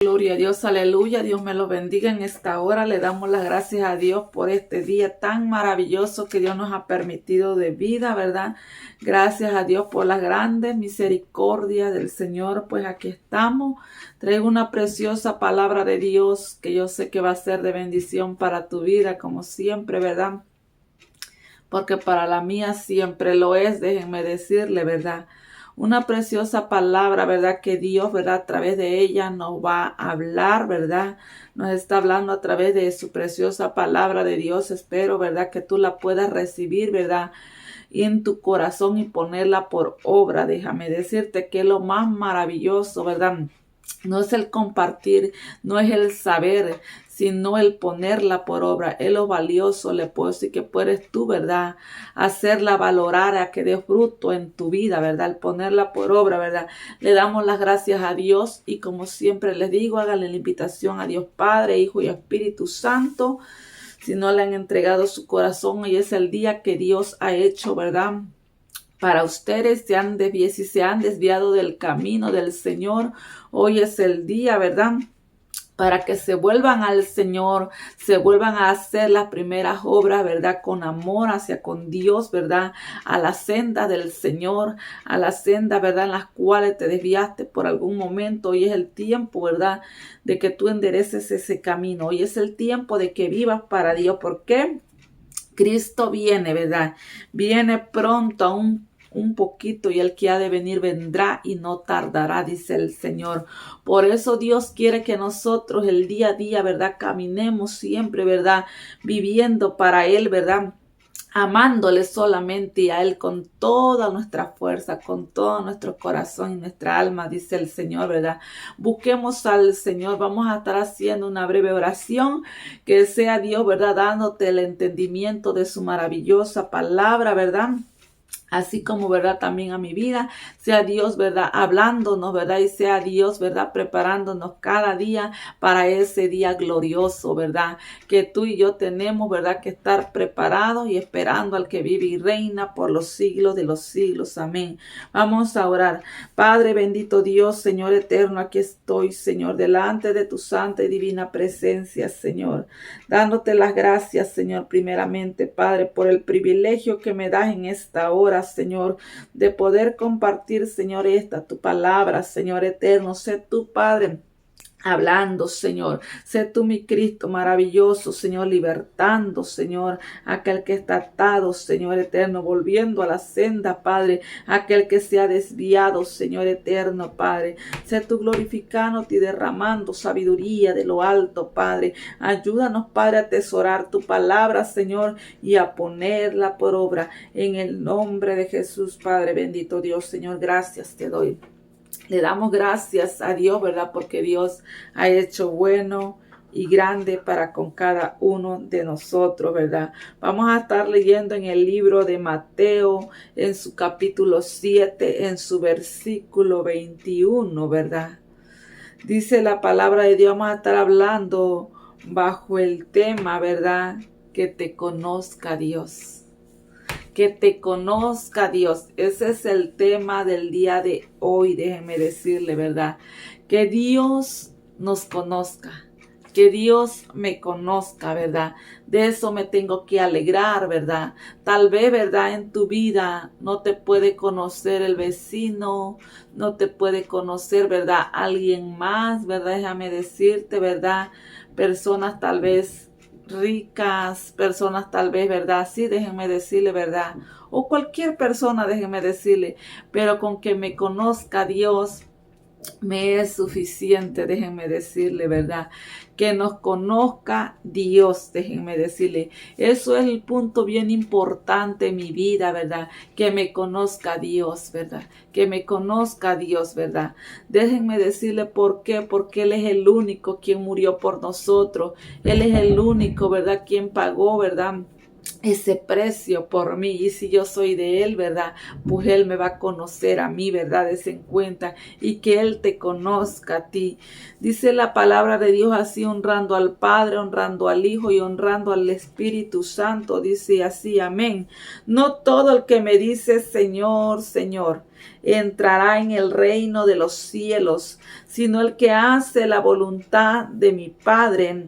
Gloria a Dios, aleluya, Dios me lo bendiga en esta hora. Le damos las gracias a Dios por este día tan maravilloso que Dios nos ha permitido de vida, ¿verdad? Gracias a Dios por las grandes misericordias del Señor, pues aquí estamos. Traigo una preciosa palabra de Dios que yo sé que va a ser de bendición para tu vida, como siempre, ¿verdad? Porque para la mía siempre lo es, déjenme decirle, ¿verdad? Una preciosa palabra, ¿verdad? Que Dios, ¿verdad? A través de ella nos va a hablar, ¿verdad? Nos está hablando a través de su preciosa palabra de Dios. Espero, ¿verdad? Que tú la puedas recibir, ¿verdad? Y en tu corazón y ponerla por obra. Déjame decirte que es lo más maravilloso, ¿verdad? No es el compartir, no es el saber, sino el ponerla por obra. Es lo valioso, le puedo decir que puedes tú, ¿verdad? Hacerla valorar a que dé fruto en tu vida, ¿verdad? El ponerla por obra, ¿verdad? Le damos las gracias a Dios y como siempre les digo, háganle la invitación a Dios Padre, Hijo y Espíritu Santo. Si no le han entregado su corazón, hoy es el día que Dios ha hecho, ¿verdad? Para ustedes si se han desviado del camino del Señor, hoy es el día, ¿verdad? Para que se vuelvan al Señor, se vuelvan a hacer las primeras obras, ¿verdad? Con amor hacia con Dios, ¿verdad? A la senda del Señor, a la senda, ¿verdad? En las cuales te desviaste por algún momento. Hoy es el tiempo, ¿verdad? De que tú endereces ese camino. Hoy es el tiempo de que vivas para Dios. ¿Por qué? Cristo viene, ¿verdad? Viene pronto aún un poquito y el que ha de venir vendrá y no tardará, dice el Señor. Por eso Dios quiere que nosotros el día a día, ¿verdad? Caminemos siempre, ¿verdad? Viviendo para Él, ¿verdad? Amándole solamente a Él con toda nuestra fuerza, con todo nuestro corazón y nuestra alma, dice el Señor, ¿verdad? Busquemos al Señor, vamos a estar haciendo una breve oración, que sea Dios, ¿verdad? Dándote el entendimiento de su maravillosa palabra, ¿verdad? Así como, ¿verdad? También a mi vida, sea Dios, ¿verdad? Hablándonos, ¿verdad? Y sea Dios, ¿verdad? Preparándonos cada día para ese día glorioso, ¿verdad? Que tú y yo tenemos, ¿verdad? Que estar preparados y esperando al que vive y reina por los siglos de los siglos. Amén. Vamos a orar. Padre bendito Dios, Señor eterno, aquí estoy, Señor, delante de tu santa y divina presencia, Señor. Dándote las gracias, Señor, primeramente, Padre, por el privilegio que me das en esta hora, Señor, de poder compartir, Señor, tu palabra, Señor eterno. Sé tu Padre hablando, Señor. Sé tú mi Cristo maravilloso, Señor, libertando, Señor, aquel que está atado, Señor eterno, volviendo a la senda, Padre, aquel que se ha desviado, Señor eterno, Padre. Sé tú glorificándote y derramando sabiduría de lo alto, Padre. Ayúdanos, Padre, a atesorar tu palabra, Señor, y a ponerla por obra. En el nombre de Jesús, Padre bendito Dios, Señor, gracias te doy. Le damos gracias a Dios, ¿verdad? Porque Dios ha hecho bueno y grande para con cada uno de nosotros, ¿verdad? Vamos a estar leyendo en el libro de Mateo, en su capítulo 7, en su versículo 21, ¿verdad? Dice la palabra de Dios, vamos a estar hablando bajo el tema, ¿verdad? Que te conozca Dios. Que te conozca Dios. Ese es el tema del día de hoy, déjeme decirle, ¿verdad? Que Dios nos conozca. Que Dios me conozca, ¿verdad? De eso me tengo que alegrar, ¿verdad? Tal vez, ¿verdad? En tu vida no te puede conocer el vecino, no te puede conocer, ¿verdad? Alguien más, ¿verdad? Déjame decirte, ¿verdad? Personas tal vez ricas, personas tal vez, ¿verdad? Sí, déjenme decirle, ¿verdad? O cualquier persona, déjenme decirle, pero con que me conozca Dios me es suficiente, déjenme decirle, ¿verdad? Que nos conozca Dios, déjenme decirle. Eso es el punto bien importante en mi vida, ¿verdad? Que me conozca Dios, ¿verdad? Que me conozca Dios, ¿verdad? Déjenme decirle por qué. Porque Él es el único quien murió por nosotros. Él es el único, ¿verdad? Quien pagó, ¿verdad? ese precio por mí. Y si yo soy de Él, ¿verdad? Pues Él me va a conocer a mí, ¿verdad? Des en cuenta y que Él te conozca a ti. Dice la palabra de Dios así, honrando al Padre, honrando al Hijo y honrando al Espíritu Santo. Dice así, amén. No todo el que me dice Señor, Señor, entrará en el reino de los cielos, sino el que hace la voluntad de mi Padre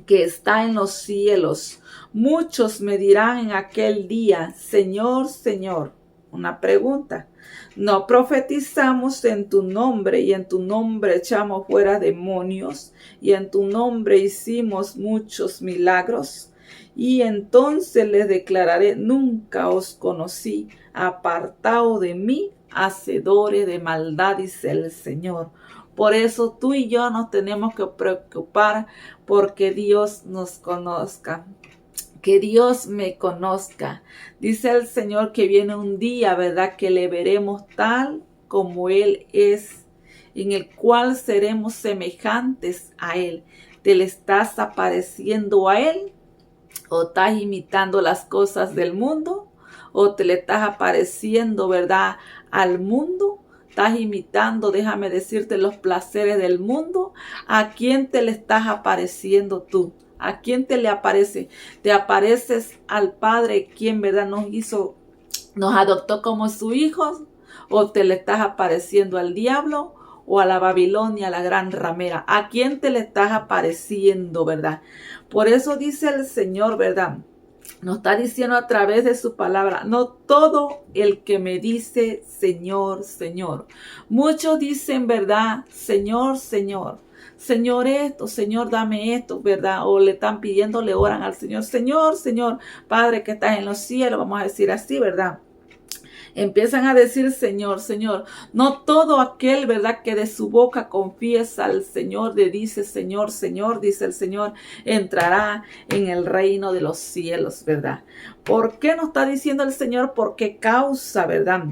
que está en los cielos. Muchos me dirán en aquel día, Señor, Señor. Una pregunta. ¿No profetizamos en tu nombre y en tu nombre echamos fuera demonios y en tu nombre hicimos muchos milagros? Y entonces les declararé, nunca os conocí, apartado de mí, hacedores de maldad, dice el Señor. Por eso tú y yo nos tenemos que preocupar porque Dios nos conozca. Que Dios me conozca. Dice el Señor que viene un día, ¿verdad? Que le veremos tal como Él es, en el cual seremos semejantes a Él. ¿Te le estás apareciendo a Él? ¿O estás imitando las cosas del mundo? ¿O te le estás apareciendo, ¿verdad? Al mundo. ¿Estás imitando, déjame decirte, los placeres del mundo? ¿A quién te le estás apareciendo tú? ¿A quién te le aparece? ¿Te apareces al Padre, quien, verdad, nos adoptó como su hijo? ¿O te le estás apareciendo al diablo o a la Babilonia, a la gran ramera? ¿A quién te le estás apareciendo, verdad? Por eso dice el Señor, verdad, nos está diciendo a través de su palabra, no todo el que me dice Señor, Señor. Muchos dicen, ¿verdad? Señor, Señor. Señor esto, Señor dame esto, ¿verdad? O le están pidiendo, le oran al Señor. Señor, Señor, Padre que estás en los cielos, vamos a decir así, ¿verdad? Empiezan a decir Señor, Señor. No todo aquel, ¿verdad?, que de su boca confiesa al Señor, le dice Señor, Señor, dice el Señor, entrará en el reino de los cielos, ¿verdad? ¿Por qué nos está diciendo el Señor? ¿Por qué causa, verdad?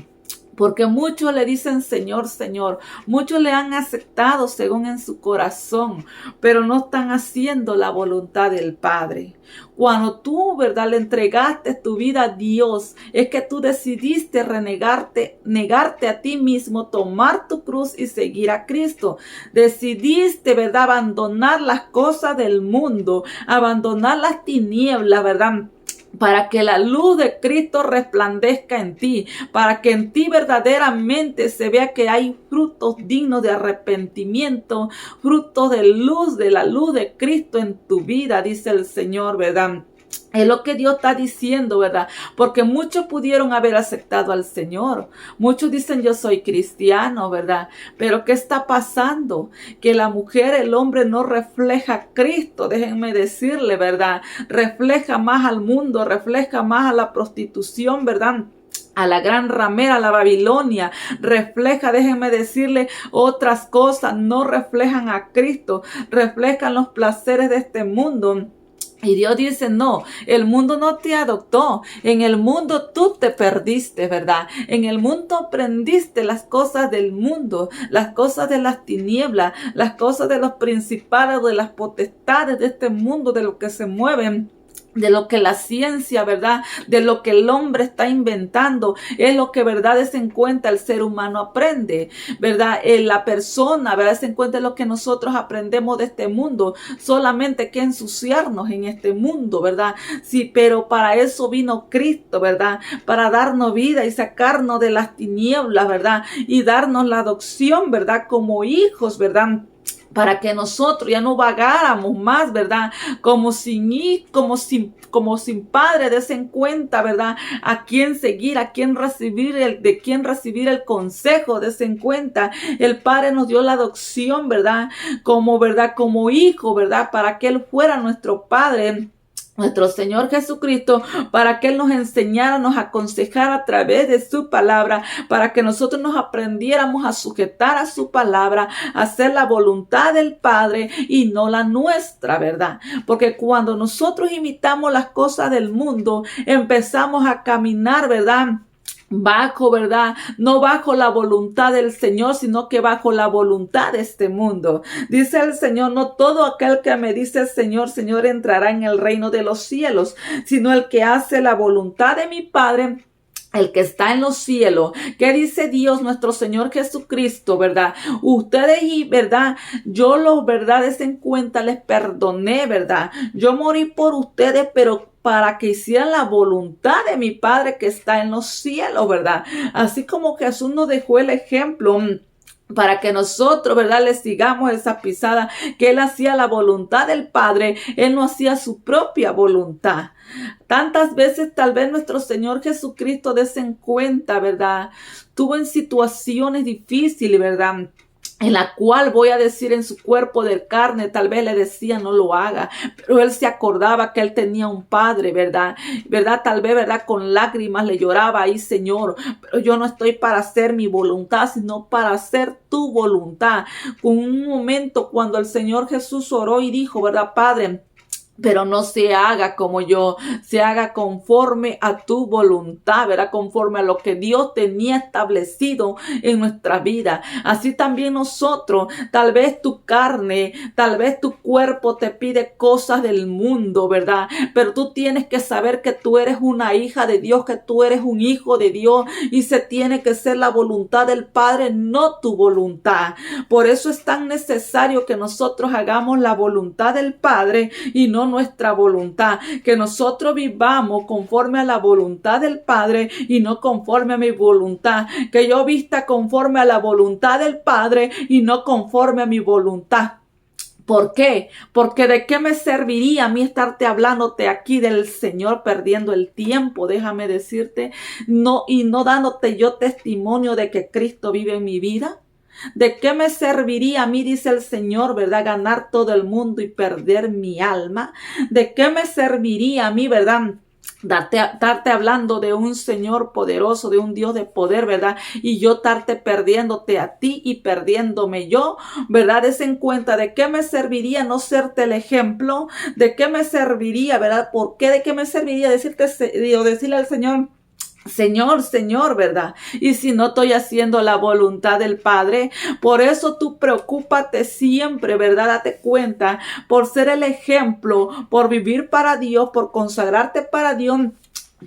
Porque muchos le dicen Señor, Señor. Muchos le han aceptado según en su corazón, pero no están haciendo la voluntad del Padre. Cuando tú, ¿verdad?, le entregaste tu vida a Dios, es que tú decidiste negarte a ti mismo, tomar tu cruz y seguir a Cristo. Decidiste, ¿verdad?, abandonar las cosas del mundo, abandonar las tinieblas, ¿verdad?, para que la luz de Cristo resplandezca en ti, para que en ti verdaderamente se vea que hay frutos dignos de arrepentimiento, frutos de la luz de Cristo en tu vida, dice el Señor, ¿verdad? Es lo que Dios está diciendo, ¿verdad? Porque muchos pudieron haber aceptado al Señor. Muchos dicen yo soy cristiano, ¿verdad? Pero ¿qué está pasando? Que la mujer, el hombre no refleja a Cristo, déjenme decirle, ¿verdad? Refleja más al mundo, refleja más a la prostitución, ¿verdad?, a la gran ramera, a la Babilonia, refleja, déjenme decirle, otras cosas, no reflejan a Cristo, reflejan los placeres de este mundo. Y Dios dice, no, el mundo no te adoptó. En el mundo tú te perdiste, ¿verdad? En el mundo aprendiste las cosas del mundo, las cosas de las tinieblas, las cosas de los principados, de las potestades de este mundo, de lo que se mueven, de lo que la ciencia, ¿verdad?, de lo que el hombre está inventando, es lo que, ¿verdad?, es en cuenta el ser humano aprende, ¿verdad? La persona, ¿verdad?, es en cuenta lo que nosotros aprendemos de este mundo, solamente que ensuciarnos en este mundo, ¿verdad? Sí, pero para eso vino Cristo, ¿verdad?, para darnos vida y sacarnos de las tinieblas, ¿verdad?, y darnos la adopción, ¿verdad?, como hijos, ¿verdad?, para que nosotros ya no vagáramos más, ¿verdad? Como sin padre, des en cuenta, ¿verdad?, a quién seguir, a quién recibir, de quién recibir el consejo, des en cuenta. El Padre nos dio la adopción, ¿verdad?, como hijo, ¿verdad?, para que Él fuera nuestro Padre, nuestro Señor Jesucristo, para que Él nos enseñara, nos aconsejara a través de su palabra, para que nosotros nos aprendiéramos a sujetar a su palabra, a hacer la voluntad del Padre y no la nuestra, ¿verdad? Porque cuando nosotros imitamos las cosas del mundo, empezamos a caminar, ¿verdad?, bajo, ¿verdad? No bajo la voluntad del Señor, sino que bajo la voluntad de este mundo. Dice el Señor, no todo aquel que me dice Señor, Señor entrará en el reino de los cielos, sino el que hace la voluntad de mi Padre, el que está en los cielos. ¿Qué dice Dios nuestro Señor Jesucristo, verdad? Ustedes y verdad, yo los verdades en cuenta les perdoné, verdad. Yo morí por ustedes, pero para que hicieran la voluntad de mi Padre que está en los cielos, verdad. Así como Jesús nos dejó el ejemplo para que nosotros, ¿verdad?, le sigamos esa pisada, que Él hacía la voluntad del Padre, Él no hacía su propia voluntad. Tantas veces tal vez nuestro Señor Jesucristo des en cuenta, ¿verdad?, tuvo en situaciones difíciles, ¿verdad?, en la cual voy a decir en su cuerpo de carne, tal vez le decía no lo haga, pero él se acordaba que él tenía un padre, ¿verdad? Tal vez, ¿verdad? Con lágrimas le lloraba ahí, Señor, pero yo no estoy para hacer mi voluntad, sino para hacer tu voluntad. Con un momento cuando el Señor Jesús oró y dijo, ¿verdad, Padre? Pero no se haga como yo, se haga conforme a tu voluntad, ¿verdad? Conforme a lo que Dios tenía establecido en nuestra vida. Así también nosotros, tal vez tu carne, tal vez tu cuerpo te pide cosas del mundo, ¿verdad? Pero tú tienes que saber que tú eres una hija de Dios, que tú eres un hijo de Dios y se tiene que ser la voluntad del Padre, no tu voluntad. Por eso es tan necesario que nosotros hagamos la voluntad del Padre y no nuestra voluntad, que nosotros vivamos conforme a la voluntad del Padre y no conforme a mi voluntad, que yo vista conforme a la voluntad del Padre y no conforme a mi voluntad. ¿Por qué? Porque ¿de qué me serviría a mí estarte hablándote aquí del Señor perdiendo el tiempo? Déjame decirte, no, y no dándote yo testimonio de que Cristo vive en mi vida. ¿De qué me serviría a mí, dice el Señor, verdad, ganar todo el mundo y perder mi alma? ¿De qué me serviría a mí, verdad, darte hablando de un Señor poderoso, de un Dios de poder, verdad, y yo estarte perdiéndote a ti y perdiéndome yo, verdad? Es en cuenta de qué me serviría no serte el ejemplo, de qué me serviría, verdad, por qué, de qué me serviría decirle al Señor, Señor, ¿verdad? Y si no estoy haciendo la voluntad del Padre, por eso tú preocúpate siempre, ¿verdad? Date cuenta, por ser el ejemplo, por vivir para Dios, por consagrarte para Dios.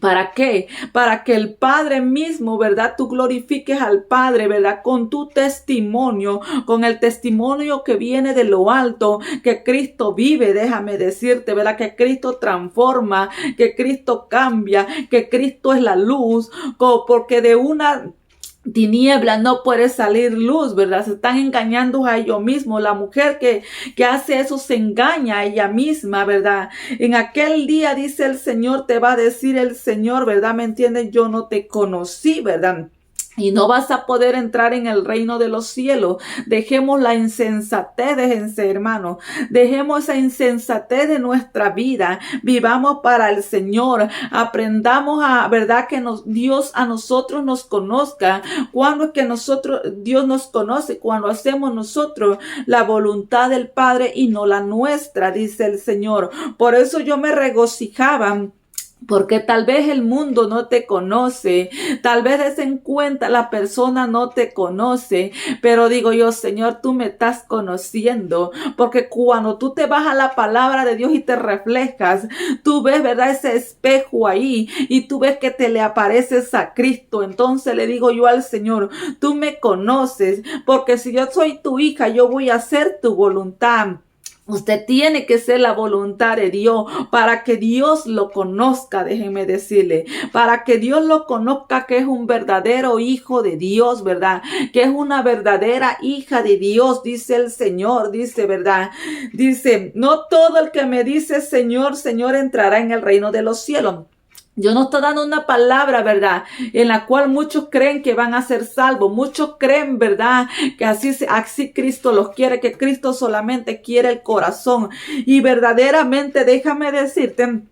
¿Para qué? Para que el Padre mismo, ¿verdad? Tú glorifiques al Padre, ¿verdad? Con tu testimonio, con el testimonio que viene de lo alto, que Cristo vive, déjame decirte, ¿verdad? Que Cristo transforma, que Cristo cambia, que Cristo es la luz, porque de una tiniebla no puede salir luz, ¿verdad? Se están engañando a ellos mismos. La mujer que hace eso se engaña a ella misma, ¿verdad? En aquel día, dice el Señor, te va a decir el Señor, ¿verdad? ¿Me entiendes? Yo no te conocí, ¿verdad? Y no vas a poder entrar en el reino de los cielos. Dejemos la insensatez, déjense, hermanos. Dejemos esa insensatez de nuestra vida. Vivamos para el Señor. Aprendamos a, verdad, que Dios a nosotros nos conozca. Cuando es que Dios nos conoce, cuando hacemos nosotros la voluntad del Padre y no la nuestra, dice el Señor. Por eso yo me regocijaba. Porque tal vez el mundo no te conoce, tal vez des en cuenta la persona no te conoce, pero digo yo, Señor, tú me estás conociendo, porque cuando tú te vas a la palabra de Dios y te reflejas, tú ves, ¿verdad?, ese espejo ahí y tú ves que te le apareces a Cristo. Entonces le digo yo al Señor, tú me conoces, porque si yo soy tu hija, yo voy a hacer tu voluntad. Usted tiene que ser la voluntad de Dios para que Dios lo conozca, déjenme decirle, para que Dios lo conozca que es un verdadero hijo de Dios, ¿verdad? Que es una verdadera hija de Dios, dice el Señor, dice, ¿verdad? Dice, no todo el que me dice Señor, Señor entrará en el reino de los cielos. Yo no estoy dando una palabra, ¿verdad?, en la cual muchos creen que van a ser salvos. Muchos creen, ¿verdad?, que así Cristo los quiere, que Cristo solamente quiere el corazón. Y verdaderamente, déjame decirte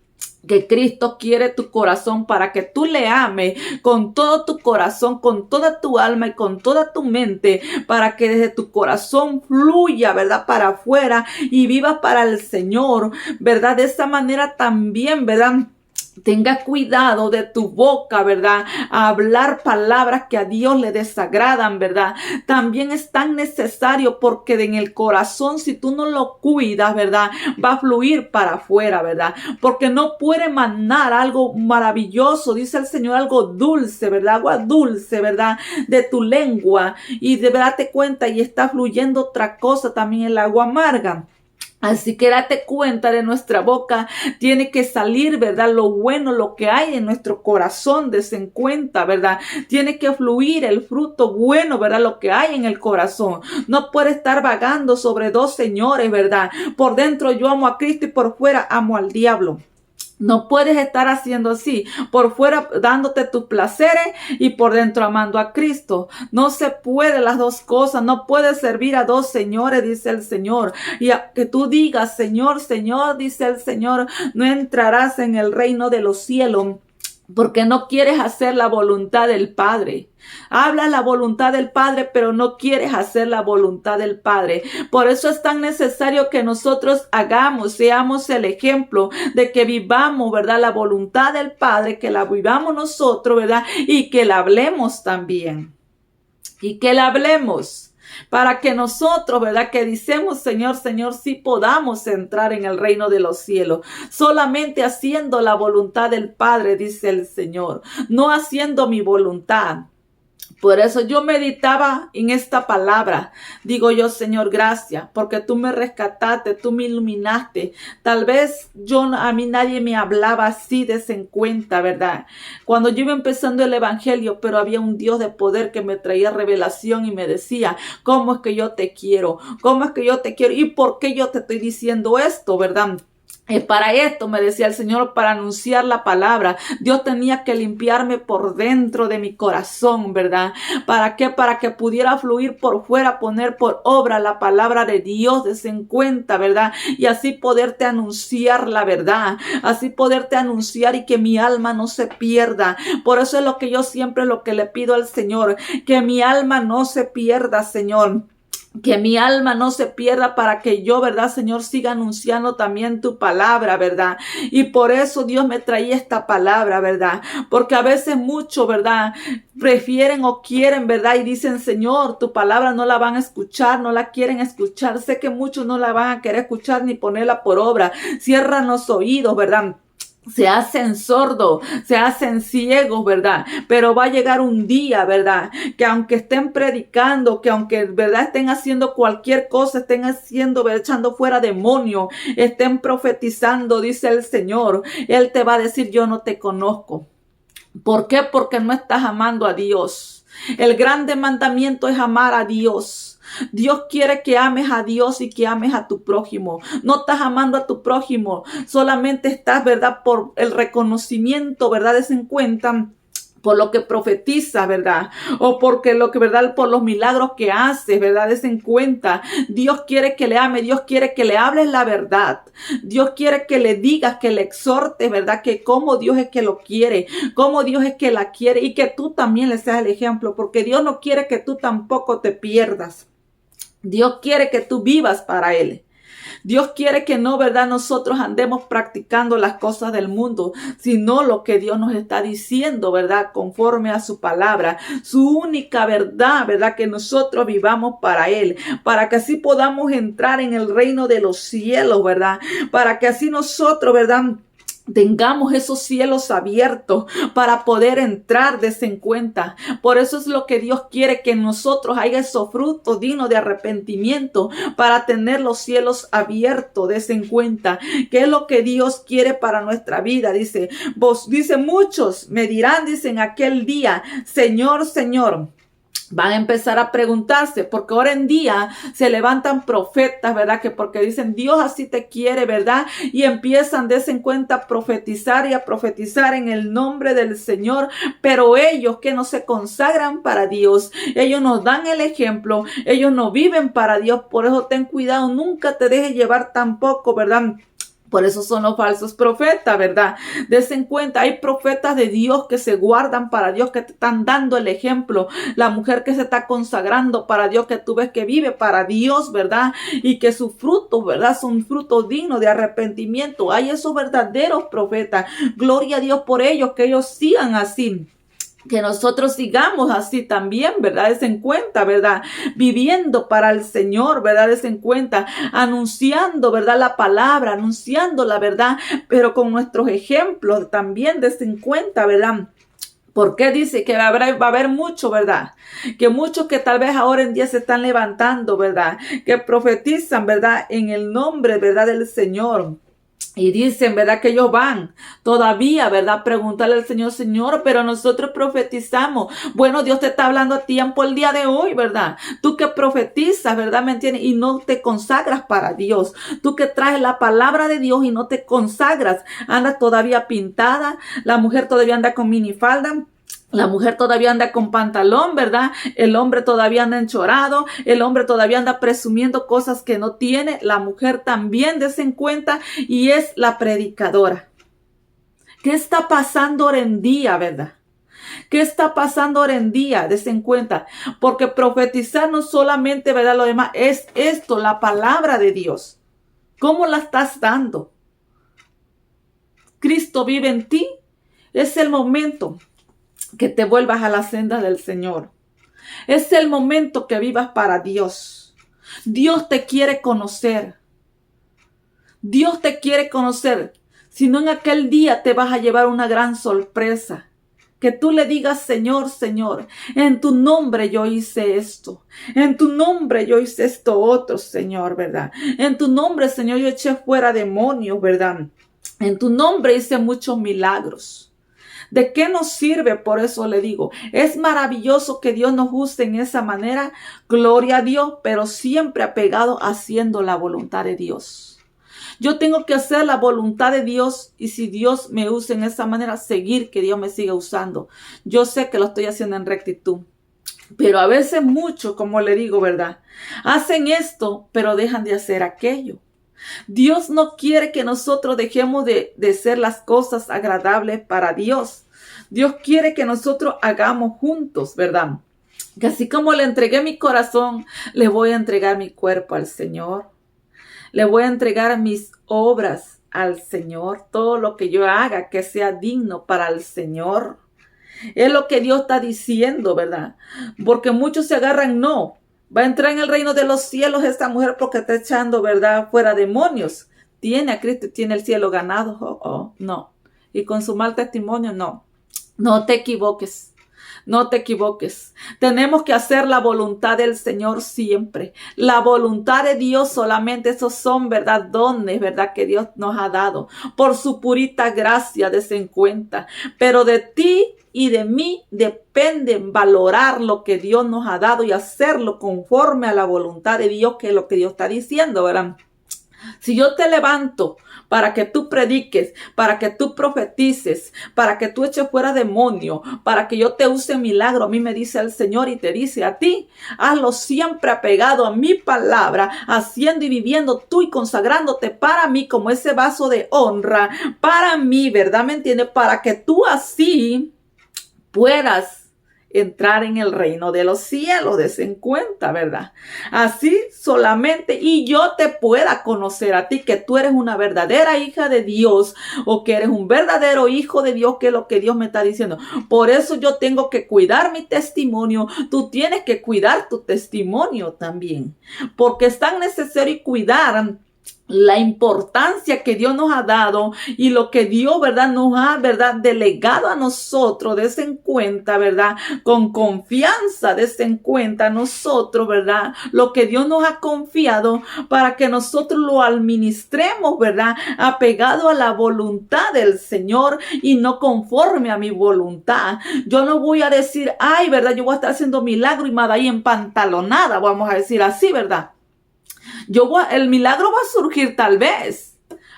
que Cristo quiere tu corazón para que tú le ames con todo tu corazón, con toda tu alma y con toda tu mente, para que desde tu corazón fluya, ¿verdad?, para afuera y vivas para el Señor, ¿verdad? De esa manera también, ¿verdad?, Tenga cuidado de tu boca, ¿verdad? A hablar palabras que a Dios le desagradan, ¿verdad? También es tan necesario porque en el corazón, si tú no lo cuidas, ¿verdad? Va a fluir para afuera, ¿verdad? Porque no puede manar algo maravilloso, dice el Señor, algo dulce, ¿verdad? Agua dulce, ¿verdad? De tu lengua y de date cuenta y está fluyendo otra cosa también, el agua amarga. Así que date cuenta, de nuestra boca tiene que salir, ¿verdad? Lo bueno, lo que hay en nuestro corazón, desen cuenta, ¿verdad? Tiene que fluir el fruto bueno, ¿verdad? Lo que hay en el corazón. No puede estar vagando sobre dos señores, ¿verdad? Por dentro yo amo a Cristo y por fuera amo al diablo. No puedes estar haciendo así, por fuera dándote tus placeres y por dentro amando a Cristo. No se puede las dos cosas, no puedes servir a dos señores, dice el Señor. Y a que tú digas, Señor, Señor, dice el Señor, no entrarás en el reino de los cielos. Porque no quieres hacer la voluntad del Padre. Hablas la voluntad del Padre, pero no quieres hacer la voluntad del Padre. Por eso es tan necesario que nosotros seamos el ejemplo de que vivamos, ¿verdad? La voluntad del Padre, que la vivamos nosotros, ¿verdad? Y que la hablemos también. Y que la hablemos. Para que nosotros, ¿verdad? Que decimos, Señor, Señor, sí podamos entrar en el reino de los cielos. Solamente haciendo la voluntad del Padre, dice el Señor. No haciendo mi voluntad. Por eso yo meditaba en esta palabra. Digo yo, Señor, gracias, porque tú me rescataste, tú me iluminaste. Tal vez a mí nadie me hablaba así en cuenta, ¿verdad? Cuando yo iba empezando el evangelio, pero había un Dios de poder que me traía revelación y me decía, ¿cómo es que yo te quiero? ¿Cómo es que yo te quiero? ¿Y por qué yo te estoy diciendo esto, verdad? Para esto, me decía el Señor, para anunciar la palabra. Dios tenía que limpiarme por dentro de mi corazón, ¿verdad? ¿Para qué? Para que pudiera fluir por fuera, poner por obra la palabra de Dios, desen cuenta, ¿verdad? Y así poderte anunciar la verdad, así poderte anunciar y que mi alma no se pierda. Por eso es lo que yo siempre lo que le pido al Señor, que mi alma no se pierda, Señor. Que mi alma no se pierda para que yo, ¿verdad, Señor, siga anunciando también tu palabra, ¿verdad? Y por eso Dios me traía esta palabra, ¿verdad? Porque a veces muchos, ¿verdad? Prefieren o quieren, ¿verdad? Y dicen, Señor, tu palabra no la van a escuchar, no la quieren escuchar. Sé que muchos no la van a querer escuchar ni ponerla por obra. Cierran los oídos, ¿verdad? Se hacen sordos, se hacen ciegos, ¿verdad? Pero va a llegar un día, ¿verdad? Que aunque estén predicando, que aunque, ¿verdad? Estén haciendo cualquier cosa, estén haciendo, echando fuera demonios, estén profetizando, dice el Señor, Él te va a decir, yo no te conozco. ¿Por qué? Porque no estás amando a Dios. El grande mandamiento es amar a Dios. Dios quiere que ames a Dios y que ames a tu prójimo. No estás amando a tu prójimo, solamente estás, ¿verdad? Por el reconocimiento, ¿verdad? Desen cuenta por lo que profetiza, ¿verdad? O porque lo que, ¿verdad? Por los milagros que hace, ¿verdad? Desen cuenta. Dios quiere que le ame, Dios quiere que le hables la verdad. Dios quiere que le digas, que le exhortes, ¿verdad? Que cómo Dios es que lo quiere, cómo Dios es que la quiere y que tú también le seas el ejemplo, porque Dios no quiere que tú tampoco te pierdas. Dios quiere que tú vivas para Él. Dios quiere que no, ¿verdad? Nosotros andemos practicando las cosas del mundo, sino lo que Dios nos está diciendo, ¿verdad? Conforme a su palabra, su única verdad, ¿verdad? Que nosotros vivamos para Él, para que así podamos entrar en el reino de los cielos, ¿verdad? Para que así nosotros, ¿verdad? Tengamos esos cielos abiertos para poder entrar, desen cuenta. Por eso es lo que Dios quiere, que en nosotros haya esos frutos dignos de arrepentimiento para tener los cielos abiertos, desen cuenta. ¿Qué es lo que Dios quiere para nuestra vida? Dice muchos me dirán, dicen aquel día, Señor, Señor. Van a empezar a preguntarse, porque ahora en día se levantan profetas, ¿verdad? Que porque dicen, Dios así te quiere, ¿verdad? Y empiezan, desen cuenta, a profetizar y a profetizar en el nombre del Señor. Pero ellos que no se consagran para Dios, ellos nos dan el ejemplo, ellos no viven para Dios. Por eso ten cuidado, nunca te dejes llevar tampoco, ¿verdad? Por eso son los falsos profetas, ¿verdad? Desen cuenta, hay profetas de Dios que se guardan para Dios, que te están dando el ejemplo. La mujer que se está consagrando para Dios, que tú ves que vive para Dios, ¿verdad? Y que sus frutos, ¿verdad? Son frutos dignos de arrepentimiento. Hay esos verdaderos profetas. Gloria a Dios por ellos, que ellos sigan así. Que nosotros sigamos así también, ¿verdad? Desen cuenta, ¿verdad? Viviendo para el Señor, ¿verdad? Desen cuenta, anunciando, ¿verdad? La palabra, anunciando la verdad, pero con nuestros ejemplos también, desen cuenta, ¿verdad? Porque dice que va a haber mucho, ¿verdad? Que muchos que tal vez ahora en día se están levantando, ¿verdad? Que profetizan, ¿verdad? En el nombre, ¿verdad? Del Señor. Y dicen, ¿verdad? Que ellos van todavía, ¿verdad? Preguntarle al Señor, Señor, pero nosotros profetizamos. Bueno, Dios te está hablando a tiempo el día de hoy, ¿verdad? Tú que profetizas, ¿verdad? ¿Me entiendes? Y no te consagras para Dios. Tú que traes la palabra de Dios y no te consagras. Andas todavía pintada. La mujer todavía anda con minifalda. La mujer todavía anda con pantalón, ¿verdad? El hombre todavía anda enchorado. El hombre todavía anda presumiendo cosas que no tiene. La mujer también desen cuenta y es la predicadora. ¿Qué está pasando ahora en día, verdad? ¿Qué está pasando ahora en día? Desen cuenta. Porque profetizar no solamente, ¿verdad? Lo demás es esto, la palabra de Dios. ¿Cómo la estás dando? Cristo vive en ti. Es el momento que te vuelvas a la senda del Señor. Es el momento que vivas para Dios. Dios te quiere conocer. Dios te quiere conocer. Si no, en aquel día te vas a llevar una gran sorpresa. Que tú le digas, Señor, Señor, en tu nombre yo hice esto. En tu nombre yo hice esto otro, Señor, ¿verdad? En tu nombre, Señor, yo eché fuera demonios, ¿verdad? En tu nombre hice muchos milagros. ¿De qué nos sirve? Por eso le digo, es maravilloso que Dios nos use en esa manera, gloria a Dios, pero siempre apegado haciendo la voluntad de Dios. Yo tengo que hacer la voluntad de Dios y si Dios me usa en esa manera, seguir que Dios me siga usando. Yo sé que lo estoy haciendo en rectitud. Pero a veces muchos, como le digo, ¿verdad? Hacen esto, pero dejan de hacer aquello. Dios no quiere que nosotros dejemos de hacer las cosas agradables para Dios. Dios quiere que nosotros hagamos juntos, ¿verdad? Que así como le entregué mi corazón, le voy a entregar mi cuerpo al Señor. Le voy a entregar mis obras al Señor. Todo lo que yo haga que sea digno para el Señor. Es lo que Dios está diciendo, ¿verdad? Porque muchos se agarran, no. Va a entrar en el reino de los cielos esta mujer porque está echando, ¿verdad? Fuera demonios. Tiene a Cristo, tiene el cielo ganado. No. Y con su mal testimonio, no. No te equivoques. No te equivoques. Tenemos que hacer la voluntad del Señor siempre. La voluntad de Dios solamente, esos son, ¿verdad? Dones, ¿verdad? Que Dios nos ha dado. Por su purita gracia, desen cuenta. Pero de ti y de mí depende valorar lo que Dios nos ha dado y hacerlo conforme a la voluntad de Dios, que es lo que Dios está diciendo, ¿verdad? Si yo te levanto para que tú prediques, para que tú profetices, para que tú eches fuera demonio, para que yo te use milagro, a mí me dice el Señor y te dice a ti, hazlo siempre apegado a mi palabra, haciendo y viviendo tú y consagrándote para mí como ese vaso de honra, para mí, ¿verdad? ¿Me entiendes? Para que tú así puedas entrar en el reino de los cielos, desen cuenta, ¿verdad? Así solamente y yo te pueda conocer a ti, que tú eres una verdadera hija de Dios o que eres un verdadero hijo de Dios, que es lo que Dios me está diciendo. Por eso yo tengo que cuidar mi testimonio. Tú tienes que cuidar tu testimonio también, porque es tan necesario cuidar la importancia que Dios nos ha dado y lo que Dios, ¿verdad? Nos ha, ¿verdad? Delegado a nosotros, desen cuenta, ¿verdad? Con confianza, desen cuenta a nosotros, ¿verdad? Lo que Dios nos ha confiado para que nosotros lo administremos, ¿verdad? Apegado a la voluntad del Señor y no conforme a mi voluntad. Yo no voy a decir, ay, ¿verdad? Yo voy a estar haciendo milagro y más ahí empantalonada, vamos a decir así, ¿verdad? El milagro va a surgir tal vez,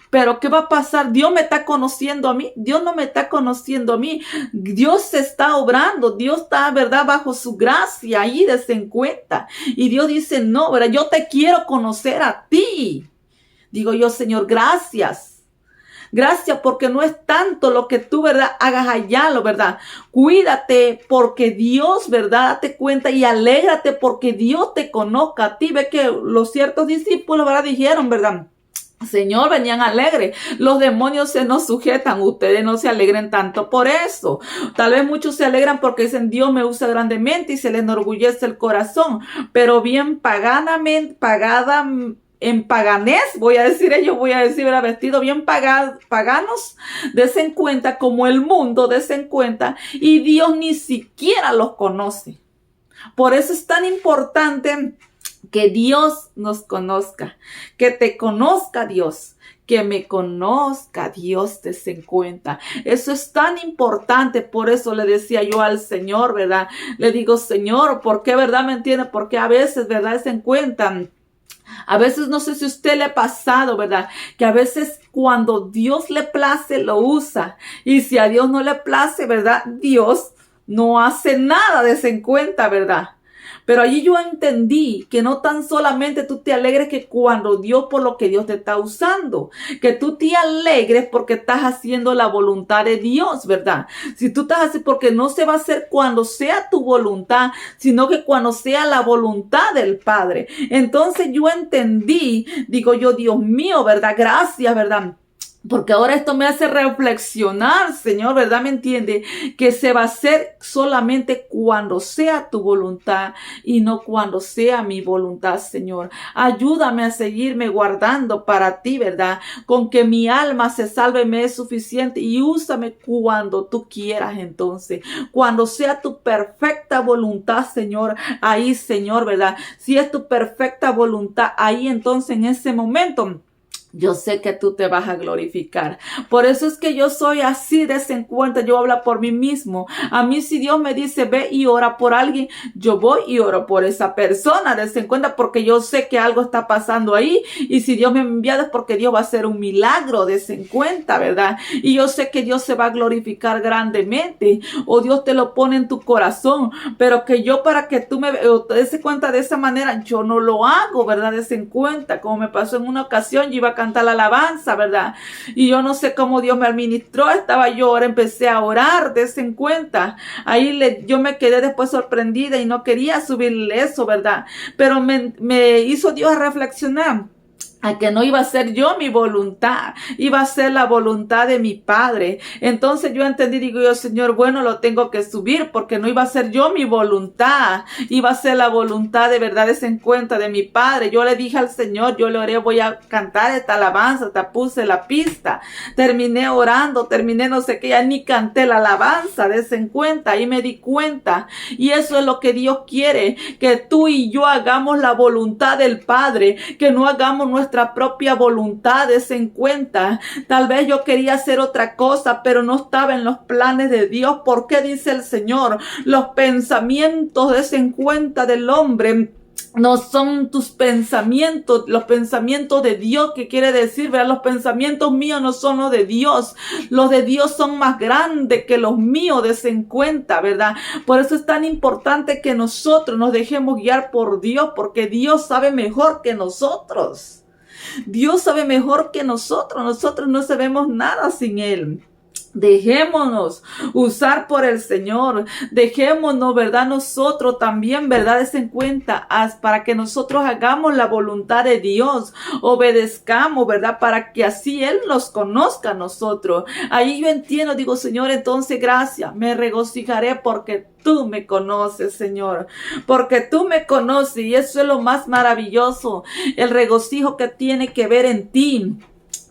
pero ¿qué va a pasar? Dios me está conociendo a mí, Dios no me está conociendo a mí, Dios está obrando, Dios está, ¿verdad? Bajo su gracia ahí desen cuenta, y Dios dice, no, ¿verdad? Yo te quiero conocer a ti. Digo yo, Señor, gracias. Gracias porque no es tanto lo que tú, ¿verdad?, hagas allá, ¿verdad? Cuídate porque Dios, ¿verdad?, date cuenta y alégrate porque Dios te conozca a ti. Ve que los ciertos discípulos, ¿verdad?, dijeron, ¿verdad?, Señor, venían alegres. Los demonios se nos sujetan. Ustedes no se alegren tanto por eso. Tal vez muchos se alegran porque dicen, Dios me usa grandemente y se les enorgullece el corazón. Pero bien en paganés, voy a decir, era vestido bien paganos, desen cuenta como el mundo, desen cuenta, y Dios ni siquiera los conoce. Por eso es tan importante que Dios nos conozca, que te conozca Dios, que me conozca Dios, desen cuenta. Eso es tan importante. Por eso le decía yo al Señor, ¿verdad? Le digo, Señor, ¿por qué, verdad? ¿Me entiende? Porque a veces, ¿verdad?, se encuentran. A veces no sé si a usted le ha pasado, ¿verdad?, que a veces cuando Dios le place lo usa, y si a Dios no le place, ¿verdad?, Dios no hace nada, desen cuenta, ¿verdad? Pero allí yo entendí que no tan solamente tú te alegres que cuando Dios, por lo que Dios te está usando, que tú te alegres porque estás haciendo la voluntad de Dios, ¿verdad? Si tú estás así, porque no se va a hacer cuando sea tu voluntad, sino que cuando sea la voluntad del Padre. Entonces yo entendí, digo yo, Dios mío, ¿verdad? Gracias, ¿verdad? Porque ahora esto me hace reflexionar, Señor, ¿verdad? ¿Me entiende? Que se va a hacer solamente cuando sea tu voluntad y no cuando sea mi voluntad, Señor. Ayúdame a seguirme guardando para ti, ¿verdad? Con que mi alma se salve me es suficiente, y úsame cuando tú quieras, entonces. Cuando sea tu perfecta voluntad, Señor, ahí, Señor, ¿verdad? Si es tu perfecta voluntad, ahí entonces en ese momento yo sé que tú te vas a glorificar. Por eso es que yo soy así, desen cuenta. Yo hablo por mí mismo. A mí, si Dios me dice, ve y ora por alguien, yo voy y oro por esa persona, desen cuenta, porque yo sé que algo está pasando ahí. Y si Dios me envía es porque Dios va a hacer un milagro, desen cuenta, ¿verdad? Y yo sé que Dios se va a glorificar grandemente. O Dios te lo pone en tu corazón. Pero que yo, para que tú me des cuenta de esa manera, yo no lo hago, ¿verdad? Desen cuenta. Como me pasó en una ocasión, yo iba a cantar la alabanza, ¿verdad? Y yo no sé cómo Dios me administró. Estaba yo, ahora empecé a orar, desen cuenta. Ahí yo me quedé después sorprendida y no quería subirle eso, ¿verdad? Pero me hizo Dios a reflexionar a que no iba a ser yo mi voluntad, iba a ser la voluntad de mi Padre. Entonces yo entendí, digo yo, Señor, bueno, lo tengo que subir porque no iba a ser yo mi voluntad, iba a ser la voluntad de verdad, en cuenta de mi Padre. Yo le dije al Señor, yo le oré, voy a cantar esta alabanza, te puse la pista, terminé orando, terminé no sé qué, ya ni canté la alabanza, en cuenta, ahí me di cuenta. Y eso es lo que Dios quiere, que tú y yo hagamos la voluntad del Padre, que no hagamos nuestra propia voluntad, en cuenta. Tal vez yo quería hacer otra cosa, pero no estaba en los planes de Dios. ¿Por qué dice el Señor? Los pensamientos, en cuenta, del hombre no son tus pensamientos, los pensamientos de Dios, que quiere decir, ¿verdad? Los pensamientos míos no son los de Dios. Los de Dios son más grandes que los míos, desen cuenta, ¿verdad? Por eso es tan importante que nosotros nos dejemos guiar por Dios, porque Dios sabe mejor que nosotros. Dios sabe mejor que nosotros. Nosotros no sabemos nada sin Él. Dejémonos usar por el Señor. Dejémonos, ¿verdad? Nosotros también, ¿verdad? En cuenta para que nosotros hagamos la voluntad de Dios. Obedezcamos, ¿verdad? Para que así Él nos conozca a nosotros. Ahí yo entiendo, digo, Señor, entonces gracias. Me regocijaré porque tú me conoces, Señor. Porque tú me conoces, y eso es lo más maravilloso. El regocijo que tiene que ver en ti.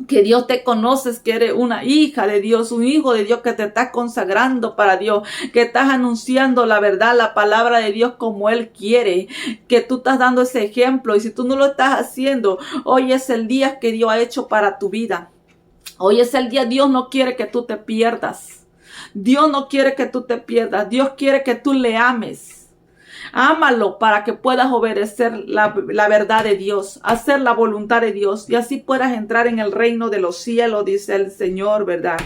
Que Dios te conoces, que eres una hija de Dios, un hijo de Dios, que te estás consagrando para Dios, que estás anunciando la verdad, la palabra de Dios como Él quiere, que tú estás dando ese ejemplo. Y si tú no lo estás haciendo, hoy es el día que Dios ha hecho para tu vida. Hoy es el día. Dios no quiere que tú te pierdas. Dios no quiere que tú te pierdas. Dios quiere que tú le ames. Ámalo para que puedas obedecer la verdad de Dios, hacer la voluntad de Dios y así puedas entrar en el reino de los cielos, dice el Señor, ¿verdad?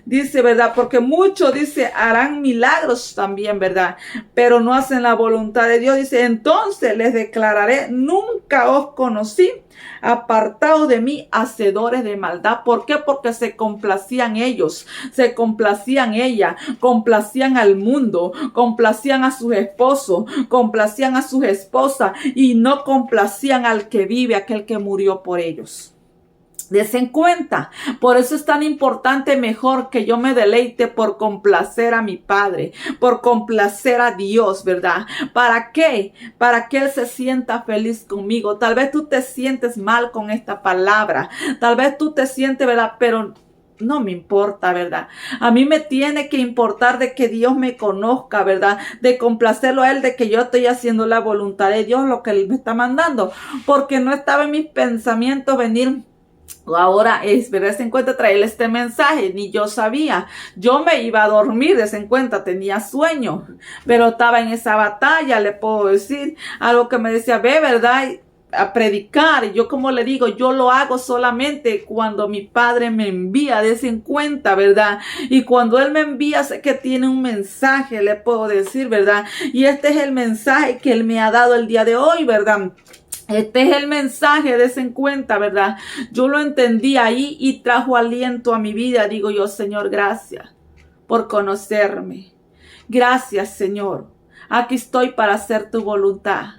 Dice, ¿verdad? Porque muchos, dice, harán milagros también, ¿verdad? Pero no hacen la voluntad de Dios. Dice, entonces les declararé, nunca os conocí. Apartados de mí, hacedores de maldad. ¿Por qué? Porque se complacían ellos, se complacían ella, complacían al mundo, complacían a sus esposos, complacían a sus esposas y no complacían al que vive, aquel que murió por ellos. Desen cuenta, por eso es tan importante, mejor que yo me deleite por complacer a mi Padre, por complacer a Dios, ¿verdad? ¿Para qué? Para que Él se sienta feliz conmigo. Tal vez tú te sientes mal con esta palabra, tal vez tú te sientes, ¿verdad? Pero no me importa, ¿verdad? A mí me tiene que importar de que Dios me conozca, ¿verdad? De complacerlo a Él, de que yo estoy haciendo la voluntad de Dios, lo que Él me está mandando, porque no estaba en mis pensamientos venir. Ahora ¿verdad? Se encuentra traer este mensaje, ni yo sabía. Yo me iba a dormir, en cuenta, tenía sueño, pero estaba en esa batalla, le puedo decir, algo que me decía, ve, ¿verdad? A predicar. Y yo, como le digo, yo lo hago solamente cuando mi Padre me envía, en cuenta, ¿verdad? Y cuando Él me envía, sé que tiene un mensaje, le puedo decir, ¿verdad? Y este es el mensaje que Él me ha dado el día de hoy, ¿verdad? Este es el mensaje, en cuenta, ¿verdad? Yo lo entendí ahí y trajo aliento a mi vida. Digo yo, Señor, gracias por conocerme. Gracias, Señor. Aquí estoy para hacer tu voluntad.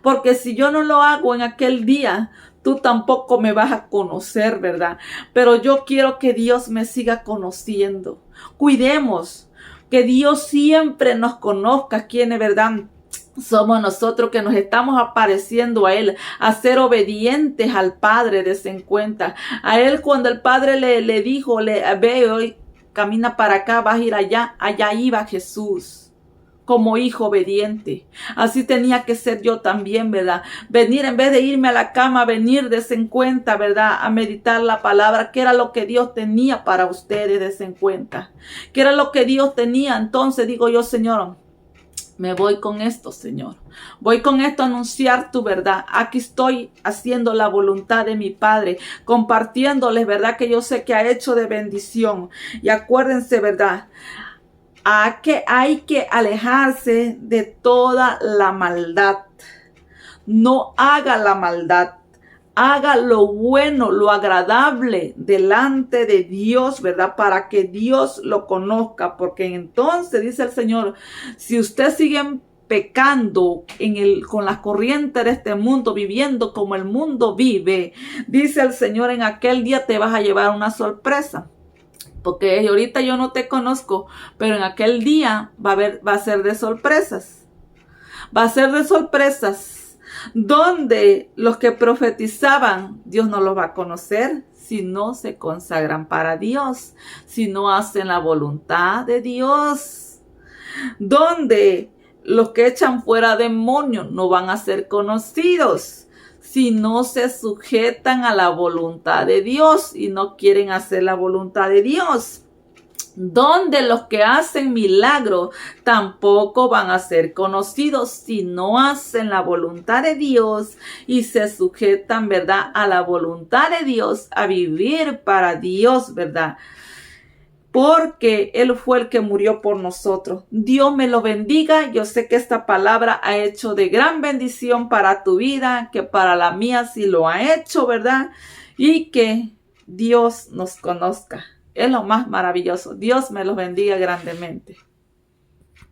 Porque si yo no lo hago en aquel día, tú tampoco me vas a conocer, ¿verdad? Pero yo quiero que Dios me siga conociendo. Cuidemos que Dios siempre nos conozca, quienes, ¿verdad? Somos nosotros que nos estamos apareciendo a Él, a ser obedientes al Padre, en cuenta. A Él cuando el Padre le dijo, ve hoy, camina para acá, vas a ir allá, allá iba Jesús. Como hijo obediente. Así tenía que ser yo también, ¿verdad? Venir, en vez de irme a la cama, venir, en cuenta, ¿verdad? A meditar la palabra, que era lo que Dios tenía para ustedes, en cuenta. Que era lo que Dios tenía. Entonces digo yo, Señor, me voy con esto, Señor. Voy con esto a anunciar tu verdad. Aquí estoy haciendo la voluntad de mi Padre, compartiéndoles, ¿verdad? Que yo sé que ha hecho de bendición. Y acuérdense, ¿verdad? Que hay que alejarse de toda la maldad. No haga la maldad. Haga lo bueno, lo agradable delante de Dios, ¿verdad? Para que Dios lo conozca. Porque entonces, dice el Señor, si usted sigue pecando con las corrientes de este mundo, viviendo como el mundo vive, dice el Señor, en aquel día te vas a llevar una sorpresa. Porque ahorita yo no te conozco, pero en aquel día va a ser de sorpresas. Va a ser de sorpresas. Donde los que profetizaban, Dios no los va a conocer si no se consagran para Dios, si no hacen la voluntad de Dios. Donde los que echan fuera demonios no van a ser conocidos si no se sujetan a la voluntad de Dios y no quieren hacer la voluntad de Dios. Donde los que hacen milagros tampoco van a ser conocidos si no hacen la voluntad de Dios y se sujetan, ¿verdad? A la voluntad de Dios, a vivir para Dios, ¿verdad? Porque Él fue el que murió por nosotros. Dios me lo bendiga. Yo sé que esta palabra ha hecho de gran bendición para tu vida, que para la mía sí lo ha hecho, ¿verdad? Y que Dios nos conozca. Es lo más maravilloso. Dios me los bendiga grandemente.